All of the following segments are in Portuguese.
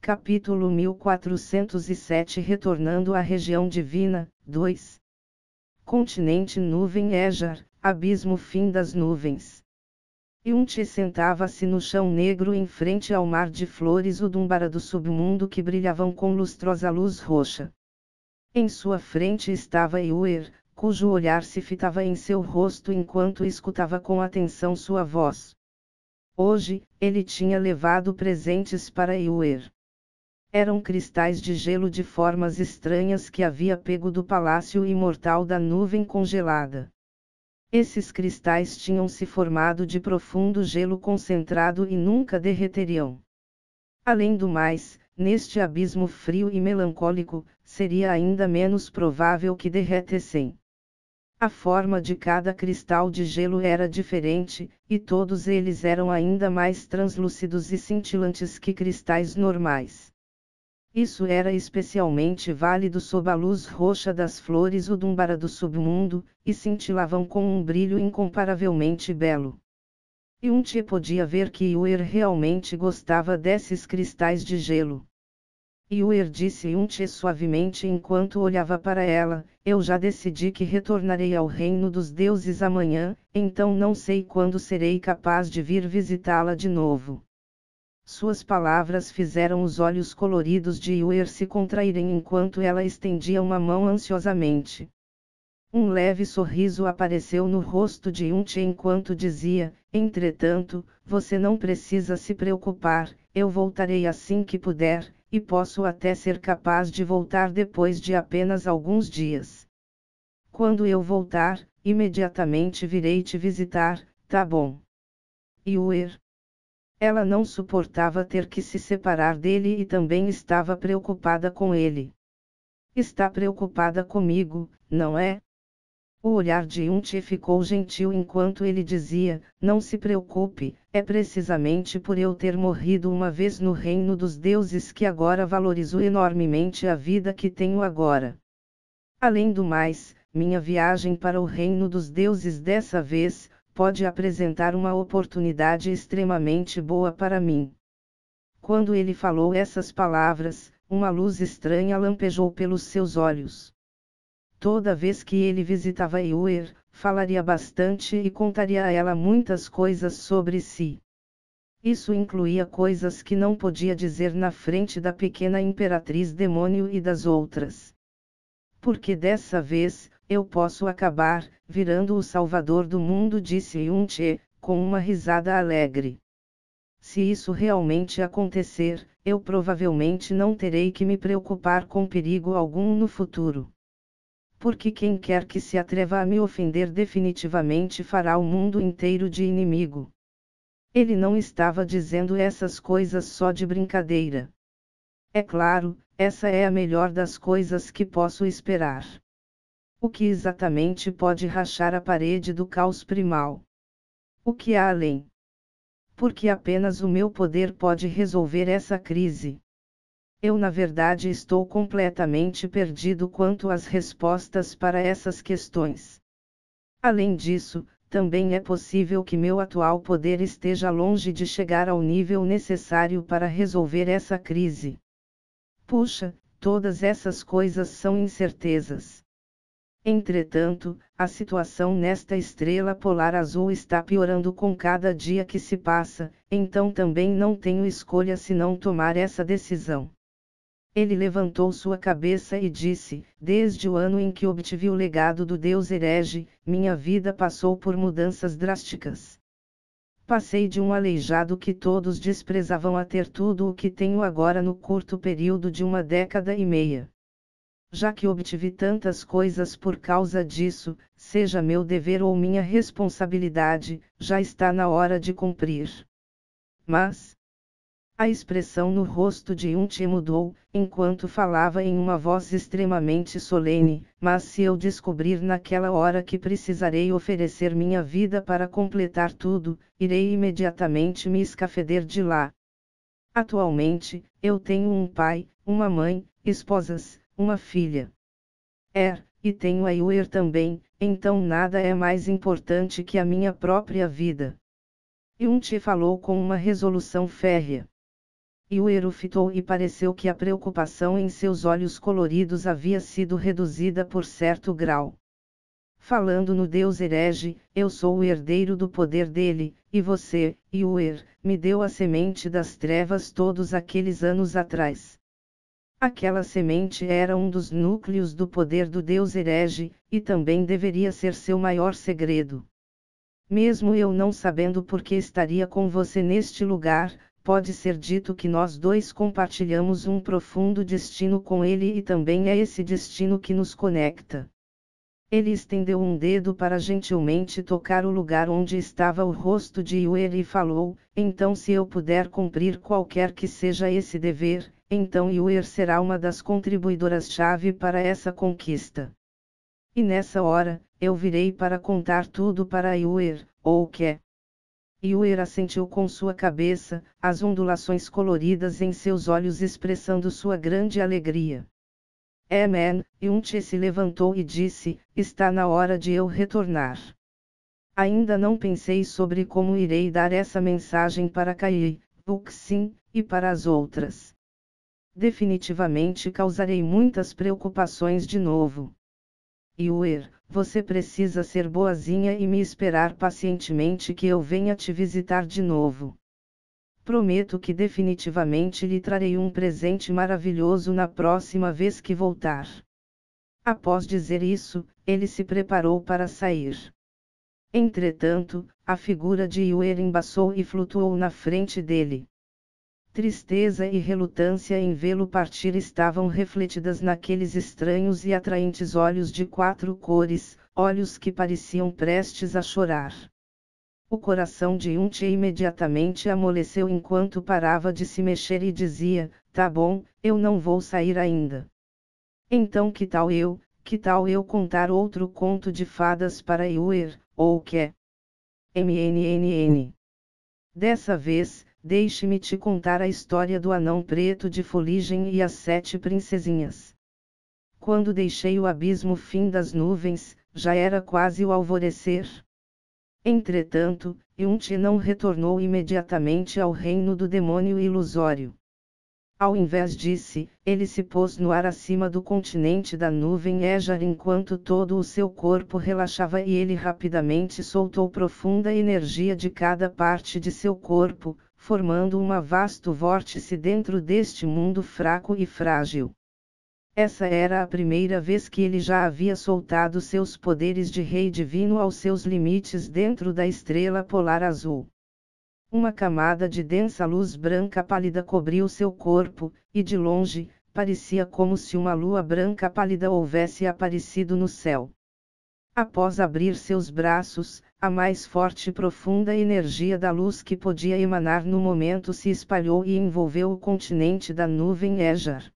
Capítulo 1407 Retornando à região divina, 2. Continente nuvem Ejar, abismo fim das nuvens. Yunchi sentava-se no chão negro em frente ao mar de flores Udumbara do submundo que brilhavam com lustrosa luz roxa. Em sua frente estava Iuer, cujo olhar se fitava em seu rosto enquanto escutava com atenção sua voz. Hoje, ele tinha levado presentes para Iuer. Eram cristais de gelo de formas estranhas que havia pego do palácio imortal da nuvem congelada. Esses cristais tinham se formado de profundo gelo concentrado e nunca derreteriam. Além do mais, neste abismo frio e melancólico, seria ainda menos provável que derretessem. A forma de cada cristal de gelo era diferente, e todos eles eram ainda mais translúcidos e cintilantes que cristais normais. Isso era especialmente válido sob a luz roxa das flores Udumbara do submundo, e cintilavam com um brilho incomparavelmente belo. Yunchi podia ver que Iuer realmente gostava desses cristais de gelo. Iuer disse Yunchi suavemente enquanto olhava para ela, eu já decidi que retornarei ao reino dos deuses amanhã, então não sei quando serei capaz de vir visitá-la de novo. Suas palavras fizeram os olhos coloridos de Iuer se contraírem enquanto ela estendia uma mão ansiosamente. Um leve sorriso apareceu no rosto de Yunchi enquanto dizia, entretanto, você não precisa se preocupar, eu voltarei assim que puder, e posso até ser capaz de voltar depois de apenas alguns dias. Quando eu voltar, imediatamente virei te visitar, tá bom? Iuer. Ela não suportava ter que se separar dele e também estava preocupada com ele. Está preocupada comigo, não é? O olhar de Yunchi ficou gentil enquanto ele dizia, não se preocupe, é precisamente por eu ter morrido uma vez no reino dos deuses que agora valorizo enormemente a vida que tenho agora. Além do mais, minha viagem para o reino dos deuses dessa vez, pode apresentar uma oportunidade extremamente boa para mim. Quando ele falou essas palavras, uma luz estranha lampejou pelos seus olhos. Toda vez que ele visitava Iuer, falaria bastante e contaria a ela muitas coisas sobre si. Isso incluía coisas que não podia dizer na frente da pequena imperatriz demônio e das outras. Porque dessa vez, eu posso acabar, virando o salvador do mundo, disse Yunchi, com uma risada alegre. Se isso realmente acontecer, eu provavelmente não terei que me preocupar com perigo algum no futuro. Porque quem quer que se atreva a me ofender definitivamente fará o mundo inteiro de inimigo. Ele não estava dizendo essas coisas só de brincadeira. É claro, essa é a melhor das coisas que posso esperar. O que exatamente pode rachar a parede do caos primal? O que há além? Porque apenas o meu poder pode resolver essa crise. Eu na verdade estou completamente perdido quanto às respostas para essas questões. Além disso, também é possível que meu atual poder esteja longe de chegar ao nível necessário para resolver essa crise. Puxa, todas essas coisas são incertezas. Entretanto, a situação nesta estrela polar azul está piorando com cada dia que se passa, então também não tenho escolha senão tomar essa decisão. Ele levantou sua cabeça e disse, desde o ano em que obtive o legado do deus herege, minha vida passou por mudanças drásticas. Passei de um aleijado que todos desprezavam a ter tudo o que tenho agora no curto período de uma década e meia. Já que obtive tantas coisas por causa disso, seja meu dever ou minha responsabilidade, já está na hora de cumprir. Mas a expressão no rosto de Yunchi mudou, enquanto falava em uma voz extremamente solene, mas se eu descobrir naquela hora que precisarei oferecer minha vida para completar tudo, irei imediatamente me escafeder de lá. Atualmente, eu tenho um pai, uma mãe, esposas, uma filha. E tenho a Iuer também, então nada é mais importante que a minha própria vida. Yunchi falou com uma resolução férrea. Yuer o fitou e pareceu que a preocupação em seus olhos coloridos havia sido reduzida por certo grau. Falando no Deus herege, eu sou o herdeiro do poder dele, e você, Yuer, me deu a semente das trevas todos aqueles anos atrás. Aquela semente era um dos núcleos do poder do Deus herege, e também deveria ser seu maior segredo. Mesmo eu não sabendo por que estaria com você neste lugar, pode ser dito que nós dois compartilhamos um profundo destino com ele e também é esse destino que nos conecta. Ele estendeu um dedo para gentilmente tocar o lugar onde estava o rosto de Yuer e falou: então se eu puder cumprir qualquer que seja esse dever, então Yuer será uma das contribuidoras-chave para essa conquista. E nessa hora, eu virei para contar tudo para Yuer, ou que? Yuer assentiu com sua cabeça, as ondulações coloridas em seus olhos expressando sua grande alegria. Man, Yunche se levantou e disse: está na hora de eu retornar. Ainda não pensei sobre como irei dar essa mensagem para Kai, Buxin, e para as outras. Definitivamente causarei muitas preocupações de novo. Yuer, você precisa ser boazinha e me esperar pacientemente que eu venha te visitar de novo. Prometo que definitivamente lhe trarei um presente maravilhoso na próxima vez que voltar. Após dizer isso, ele se preparou para sair. Entretanto, a figura de Yuer embaçou e flutuou na frente dele. Tristeza e relutância em vê-lo partir estavam refletidas naqueles estranhos e atraentes olhos de 4 cores, olhos que pareciam prestes a chorar. O coração de Yunche imediatamente amoleceu enquanto parava de se mexer e dizia: tá bom, eu não vou sair ainda. Então que tal eu contar outro conto de fadas para Yuer, ou que? Dessa vez, deixe-me te contar a história do anão preto de fuligem e as 7 princesinhas. Quando deixei o abismo fim das nuvens, já era quase o alvorecer. Entretanto, Yunche não retornou imediatamente ao reino do demônio ilusório. Ao invés disso, ele se pôs no ar acima do continente da nuvem Ejar enquanto todo o seu corpo relaxava e ele rapidamente soltou profunda energia de cada parte de seu corpo, formando um vasto vórtice dentro deste mundo fraco e frágil. Essa era a primeira vez que ele já havia soltado seus poderes de rei divino aos seus limites dentro da estrela polar azul. Uma camada de densa luz branca pálida cobriu seu corpo, e de longe, parecia como se uma lua branca pálida houvesse aparecido no céu. Após abrir seus braços, a mais forte e profunda energia da luz que podia emanar no momento se espalhou e envolveu o continente da nuvem Ejar.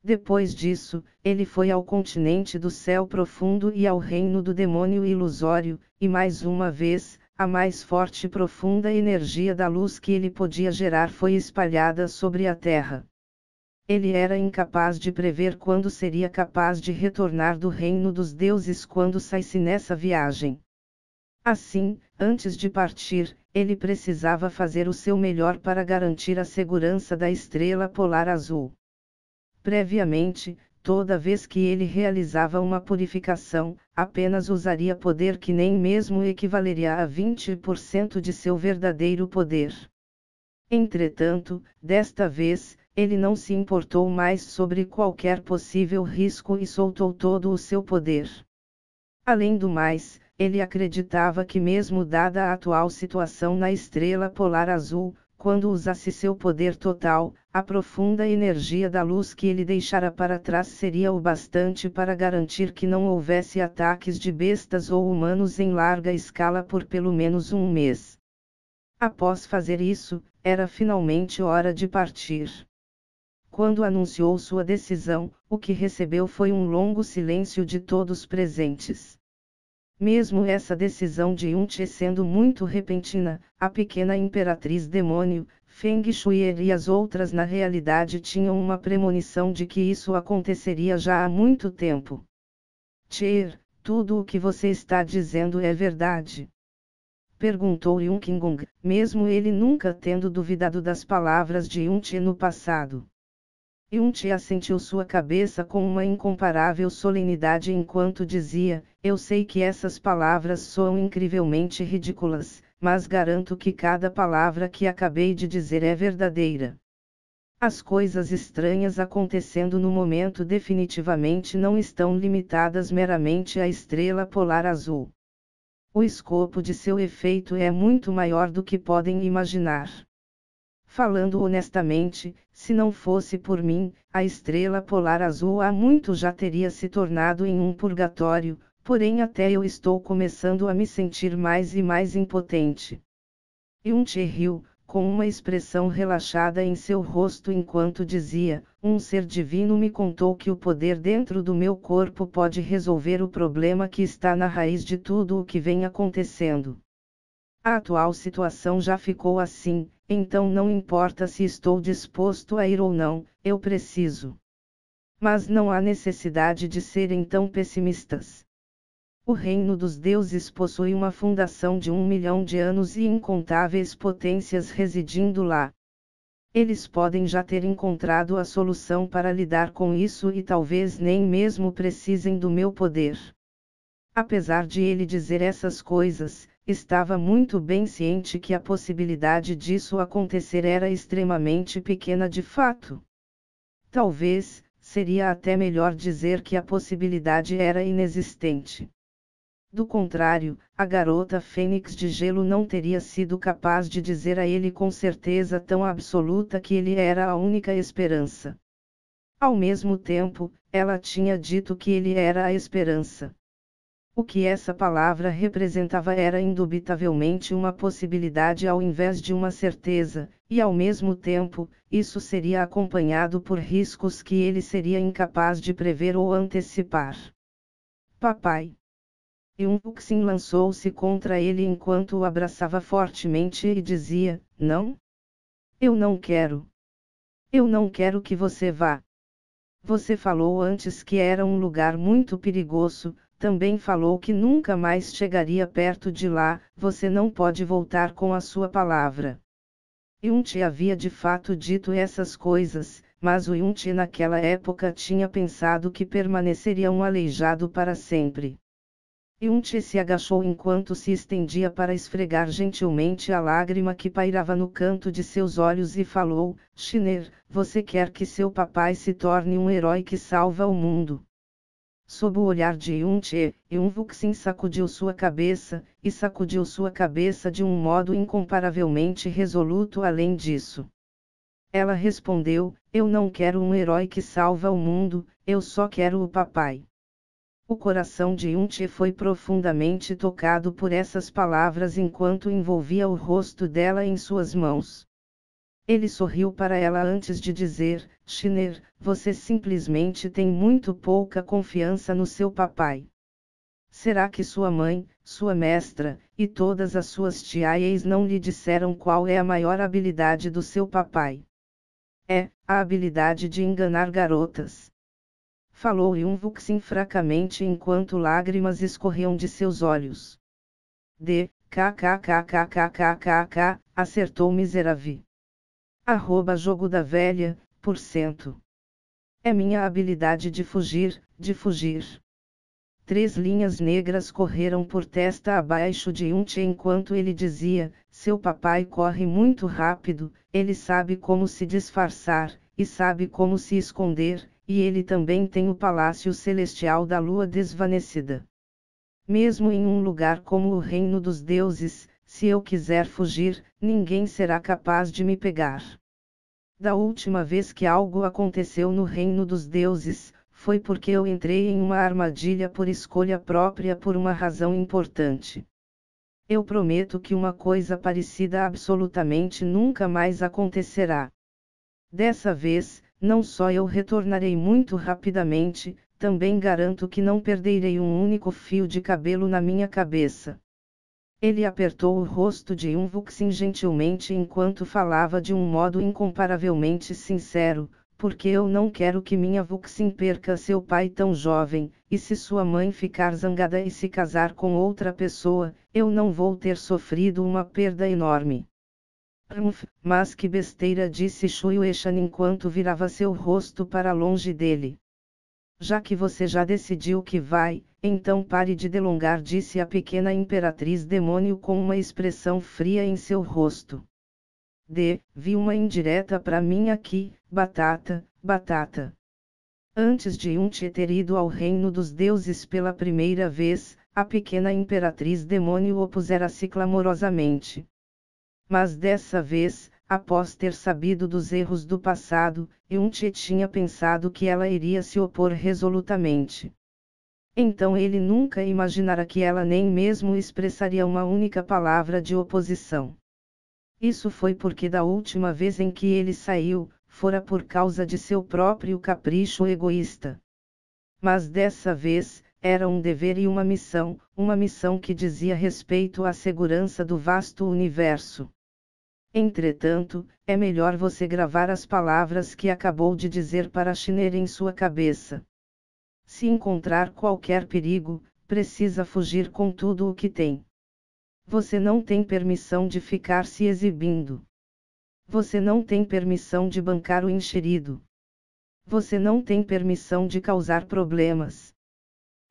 Depois disso, ele foi ao continente do céu profundo e ao reino do demônio ilusório, e mais uma vez, a mais forte e profunda energia da luz que ele podia gerar foi espalhada sobre a terra. Ele era incapaz de prever quando seria capaz de retornar do reino dos deuses quando saísse nessa viagem. Assim, antes de partir, ele precisava fazer o seu melhor para garantir a segurança da estrela polar azul. Previamente, toda vez que ele realizava uma purificação, apenas usaria poder que nem mesmo equivaleria a 20% de seu verdadeiro poder. Entretanto, desta vez, ele não se importou mais sobre qualquer possível risco e soltou todo o seu poder. Além do mais, ele acreditava que mesmo dada a atual situação na estrela polar azul, quando usasse seu poder total, a profunda energia da luz que ele deixara para trás seria o bastante para garantir que não houvesse ataques de bestas ou humanos em larga escala por pelo menos um mês. Após fazer isso, era finalmente hora de partir. Quando anunciou sua decisão, o que recebeu foi um longo silêncio de todos presentes. Mesmo essa decisão de Yunche sendo muito repentina, a pequena imperatriz demônio, Feng Shuier e as outras na realidade tinham uma premonição de que isso aconteceria já há muito tempo. Cheer, tudo o que você está dizendo é verdade. perguntou Yunqingong, mesmo ele nunca tendo duvidado das palavras de Yunti no passado. Yunti assentiu sua cabeça com uma incomparável solenidade enquanto dizia: eu sei que essas palavras soam incrivelmente ridículas, mas garanto que cada palavra que acabei de dizer é verdadeira. As coisas estranhas acontecendo no momento definitivamente não estão limitadas meramente à estrela polar azul. O escopo de seu efeito é muito maior do que podem imaginar. Falando honestamente, se não fosse por mim, a estrela polar azul há muito já teria se tornado em um purgatório, porém até eu estou começando a me sentir mais e mais impotente. Yunti riu, com uma expressão relaxada em seu rosto enquanto dizia: um ser divino me contou que o poder dentro do meu corpo pode resolver o problema que está na raiz de tudo o que vem acontecendo. A atual situação já ficou assim, então não importa se estou disposto a ir ou não, eu preciso. Mas não há necessidade de serem tão pessimistas. O reino dos deuses possui uma fundação de 1 milhão de anos e incontáveis potências residindo lá. Eles podem já ter encontrado a solução para lidar com isso e talvez nem mesmo precisem do meu poder. Apesar de ele dizer essas coisas, estava muito bem ciente que a possibilidade disso acontecer era extremamente pequena de fato. Talvez, seria até melhor dizer que a possibilidade era inexistente. Do contrário, a garota fênix de gelo não teria sido capaz de dizer a ele com certeza tão absoluta que ele era a única esperança. Ao mesmo tempo, ela tinha dito que ele era a esperança. O que essa palavra representava era indubitavelmente uma possibilidade ao invés de uma certeza, e ao mesmo tempo, isso seria acompanhado por riscos que ele seria incapaz de prever ou antecipar. Papai. Yunfuxin lançou-se contra ele enquanto o abraçava fortemente e dizia: não? Eu não quero. Eu não quero que você vá. Você falou antes que era um lugar muito perigoso, também falou que nunca mais chegaria perto de lá, você não pode voltar com a sua palavra. Yunti havia de fato dito essas coisas, mas o Yunti naquela época tinha pensado que permaneceria um aleijado para sempre. Yunti se agachou enquanto se estendia para esfregar gentilmente a lágrima que pairava no canto de seus olhos e falou: Shiner, você quer que seu papai se torne um herói que salva o mundo? Sob o olhar de Yunti, Yunvuxin sacudiu sua cabeça, e sacudiu sua cabeça de um modo incomparavelmente resoluto além disso. Ela respondeu: eu não quero um herói que salva o mundo, eu só quero o papai. O coração de Yunti foi profundamente tocado por essas palavras enquanto envolvia o rosto dela em suas mãos. Ele sorriu para ela antes de dizer: Shiner, você simplesmente tem muito pouca confiança no seu papai. Será que sua mãe, sua mestra, e todas as suas tiaias não lhe disseram qual é a maior habilidade do seu papai? É, a habilidade de enganar garotas. Falou Yunvuxin fracamente enquanto lágrimas escorriam de seus olhos. Kkkkkkkk, acertou miserável. @jogo da velha, %. É minha habilidade de fugir, de fugir. 3 linhas negras correram por testa abaixo de Yunti enquanto ele dizia: seu papai corre muito rápido, ele sabe como se disfarçar, e sabe como se esconder, e ele também tem o Palácio Celestial da Lua Desvanecida. Mesmo em um lugar como o Reino dos Deuses, se eu quiser fugir, ninguém será capaz de me pegar. Da última vez que algo aconteceu no Reino dos Deuses, foi porque eu entrei em uma armadilha por escolha própria por uma razão importante. Eu prometo que uma coisa parecida absolutamente nunca mais acontecerá. Dessa vez, não só eu retornarei muito rapidamente, também garanto que não perderei um único fio de cabelo na minha cabeça. Ele apertou o rosto de Yunvuxin gentilmente enquanto falava de um modo incomparavelmente sincero: Porque eu não quero que minha Vuxin perca seu pai tão jovem, e se sua mãe ficar zangada e se casar com outra pessoa, eu não vou ter sofrido uma perda enorme. Mas que besteira, disse Shueishan enquanto virava seu rosto para longe dele. Já que você já decidiu que vai, então pare de delongar, disse a pequena imperatriz demônio com uma expressão fria em seu rosto. Vi uma indireta para mim aqui, batata, batata. Antes de Yunchi ter ido ao reino dos deuses pela primeira vez, a pequena imperatriz demônio opusera-se clamorosamente. Mas dessa vez, após ter sabido dos erros do passado, Yunchi tinha pensado que ela iria se opor resolutamente. Então ele nunca imaginara que ela nem mesmo expressaria uma única palavra de oposição. Isso foi porque da última vez em que ele saiu, fora por causa de seu próprio capricho egoísta. Mas dessa vez, era um dever e uma missão que dizia respeito à segurança do vasto universo. Entretanto, é melhor você gravar as palavras que acabou de dizer para Shiner em sua cabeça. Se encontrar qualquer perigo, precisa fugir com tudo o que tem. Você não tem permissão de ficar se exibindo. Você não tem permissão de bancar o enxerido. Você não tem permissão de causar problemas.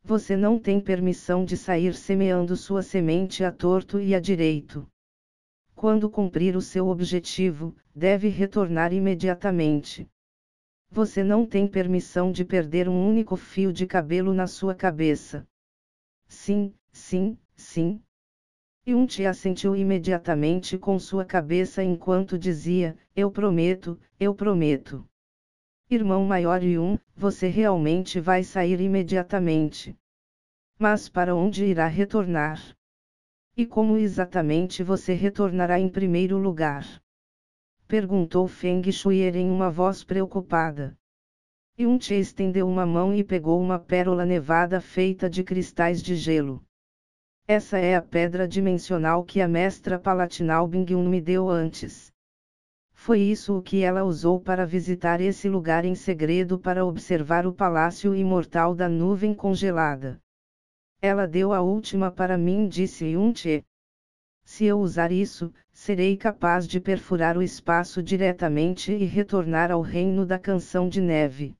Você não tem permissão de sair semeando sua semente à torto e à direito. Quando cumprir o seu objetivo, deve retornar imediatamente. Você não tem permissão de perder um único fio de cabelo na sua cabeça. Sim, sim, sim. Yunchi assentiu imediatamente com sua cabeça enquanto dizia, eu prometo, eu prometo. Irmão maior Yun, você realmente vai sair imediatamente. Mas para onde irá retornar? E como exatamente você retornará em primeiro lugar? Perguntou Feng Shuier em uma voz preocupada. Yunchi estendeu uma mão e pegou uma pérola nevada feita de cristais de gelo. Essa é a pedra dimensional que a mestra Palatinal Bingyun me deu antes. Foi isso o que ela usou para visitar esse lugar em segredo para observar o palácio imortal da nuvem congelada. Ela deu a última para mim, disse Yunchi. Se eu usar isso, serei capaz de perfurar o espaço diretamente e retornar ao reino da canção de neve.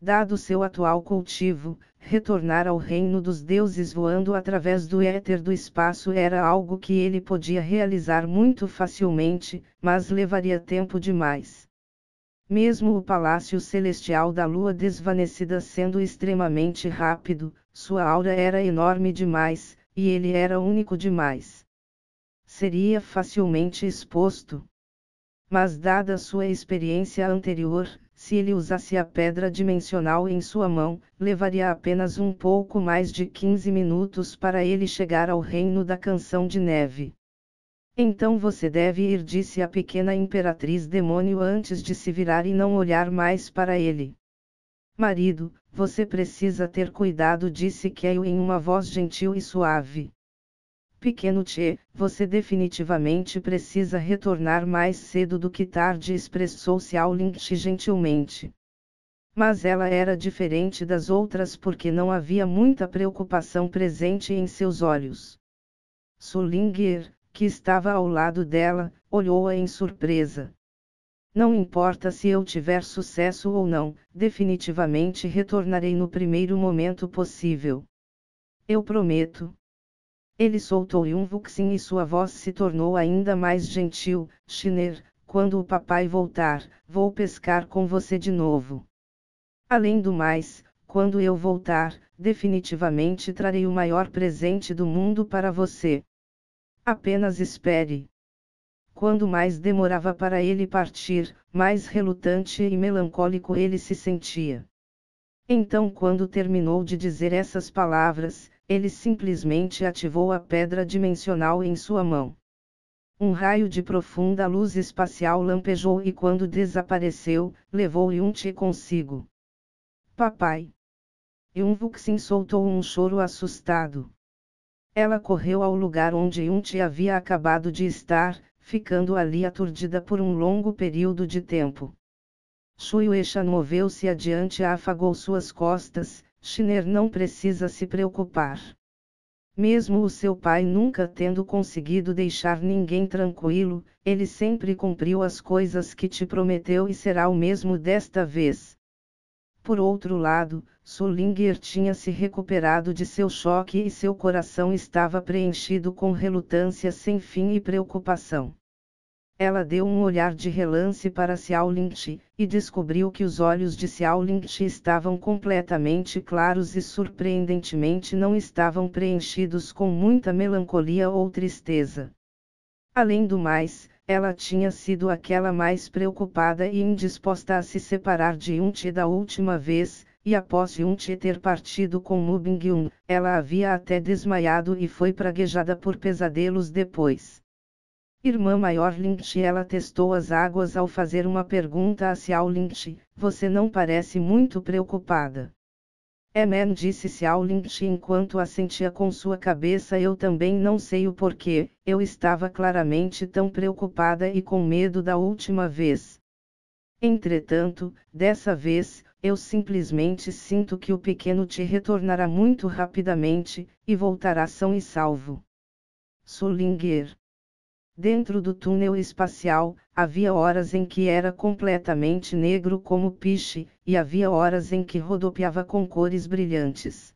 Dado seu atual cultivo, retornar ao reino dos deuses voando através do éter do espaço era algo que ele podia realizar muito facilmente, mas levaria tempo demais. Mesmo o palácio celestial da lua desvanecida sendo extremamente rápido, sua aura era enorme demais, e ele era único demais. Seria facilmente exposto. Mas dada sua experiência anterior, se ele usasse a pedra dimensional em sua mão, levaria apenas um pouco mais de 15 minutos para ele chegar ao reino da canção de neve. Então você deve ir, disse a pequena imperatriz demônio antes de se virar e não olhar mais para ele. Marido, você precisa ter cuidado, disse Keio em uma voz gentil e suave. Pequeno Che, você definitivamente precisa retornar mais cedo do que tarde, expressou-se Ao Ling-chi gentilmente. Mas ela era diferente das outras porque não havia muita preocupação presente em seus olhos. Su Ling'er, que estava ao lado dela, olhou-a em surpresa. Não importa se eu tiver sucesso ou não, definitivamente retornarei no primeiro momento possível. Eu prometo. Ele soltou um vuxin e sua voz se tornou ainda mais gentil. Shiner, quando o papai voltar, vou pescar com você de novo. Além do mais, quando eu voltar, definitivamente trarei o maior presente do mundo para você. Apenas espere. Quando mais demorava para ele partir, mais relutante e melancólico ele se sentia. Então, quando terminou de dizer essas palavras, ele simplesmente ativou a pedra dimensional em sua mão. Um raio de profunda luz espacial lampejou e quando desapareceu, levou Yunchi consigo. Papai! Yunvuxin soltou um choro assustado. Ela correu ao lugar onde Yunchi havia acabado de estar, ficando ali aturdida por um longo período de tempo. Shueisha moveu-se adiante e afagou suas costas. Shiner não precisa se preocupar. Mesmo o seu pai nunca tendo conseguido deixar ninguém tranquilo, ele sempre cumpriu as coisas que te prometeu e será o mesmo desta vez. Por outro lado, Solinger tinha se recuperado de seu choque e seu coração estava preenchido com relutância sem fim e preocupação. Ela deu um olhar de relance para Xiaolingxi, e descobriu que os olhos de Xiaolingxi estavam completamente claros e surpreendentemente não estavam preenchidos com muita melancolia ou tristeza. Além do mais, ela tinha sido aquela mais preocupada e indisposta a se separar de Yunchi da última vez, e após Yunchi ter partido com Mu Bingyun, ela havia até desmaiado e foi praguejada por pesadelos depois. Irmã maior Lingxi, ela testou as águas ao fazer uma pergunta a Xiao Lingxi, você não parece muito preocupada. Man, disse Xiao Lingxi enquanto assentia com sua cabeça, eu também não sei o porquê, eu estava claramente tão preocupada e com medo da última vez. Entretanto, dessa vez, eu simplesmente sinto que o pequeno te retornará muito rapidamente, e voltará são e salvo. Solinger. Dentro do túnel espacial, havia horas em que era completamente negro como piche, e havia horas em que rodopiava com cores brilhantes.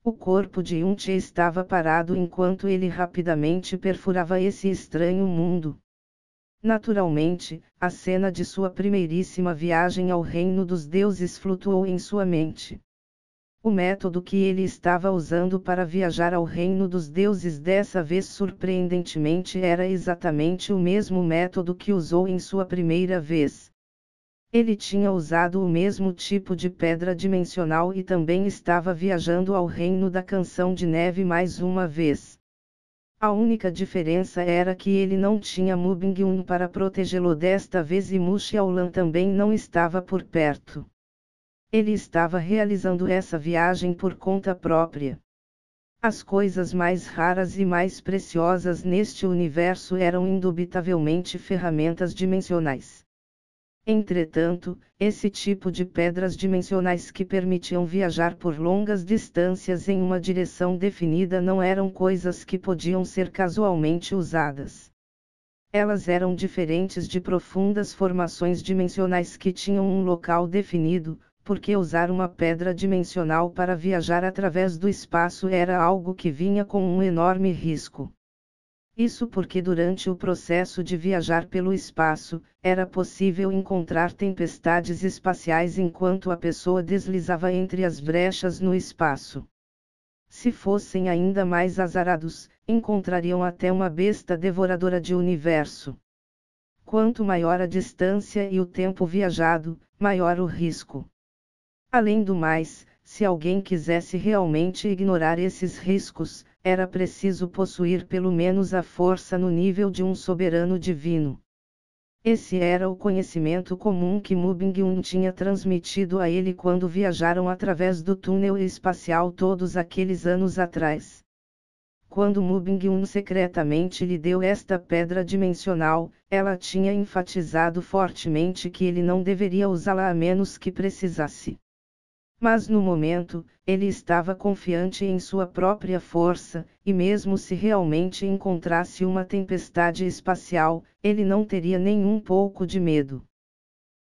O corpo de Yunchi estava parado enquanto ele rapidamente perfurava esse estranho mundo. Naturalmente, a cena de sua primeiríssima viagem ao reino dos deuses flutuou em sua mente. O método que ele estava usando para viajar ao reino dos deuses dessa vez surpreendentemente era exatamente o mesmo método que usou em sua primeira vez. Ele tinha usado o mesmo tipo de pedra dimensional e também estava viajando ao reino da Canção de Neve mais uma vez. A única diferença era que ele não tinha Mu Bingyun para protegê-lo desta vez e Mu Xiaolan também não estava por perto. Ele estava realizando essa viagem por conta própria. As coisas mais raras e mais preciosas neste universo eram indubitavelmente ferramentas dimensionais. Entretanto, esse tipo de pedras dimensionais que permitiam viajar por longas distâncias em uma direção definida não eram coisas que podiam ser casualmente usadas. Elas eram diferentes de profundas formações dimensionais que tinham um local definido, porque usar uma pedra dimensional para viajar através do espaço era algo que vinha com um enorme risco. Isso porque durante o processo de viajar pelo espaço, era possível encontrar tempestades espaciais enquanto a pessoa deslizava entre as brechas no espaço. Se fossem ainda mais azarados, encontrariam até uma besta devoradora de universo. Quanto maior a distância e o tempo viajado, maior o risco. Além do mais, se alguém quisesse realmente ignorar esses riscos, era preciso possuir pelo menos a força no nível de um soberano divino. Esse era o conhecimento comum que Mu Bingyun tinha transmitido a ele quando viajaram através do túnel espacial todos aqueles anos atrás. Quando Mu Bingyun secretamente lhe deu esta pedra dimensional, ela tinha enfatizado fortemente que ele não deveria usá-la a menos que precisasse. Mas no momento, ele estava confiante em sua própria força, e mesmo se realmente encontrasse uma tempestade espacial, ele não teria nem um pouco de medo.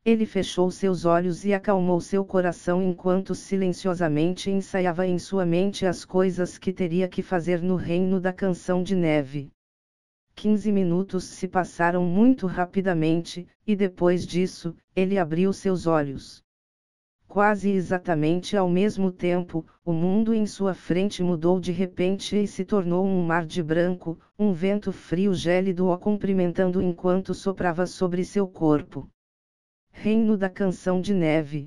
Ele fechou seus olhos e acalmou seu coração enquanto silenciosamente ensaiava em sua mente as coisas que teria que fazer no reino da Canção de Neve. 15 minutos se passaram muito rapidamente, e depois disso, ele abriu seus olhos. Quase exatamente ao mesmo tempo, o mundo em sua frente mudou de repente e se tornou um mar de branco, um vento frio gélido o cumprimentando enquanto soprava sobre seu corpo. Reino da Canção de Neve.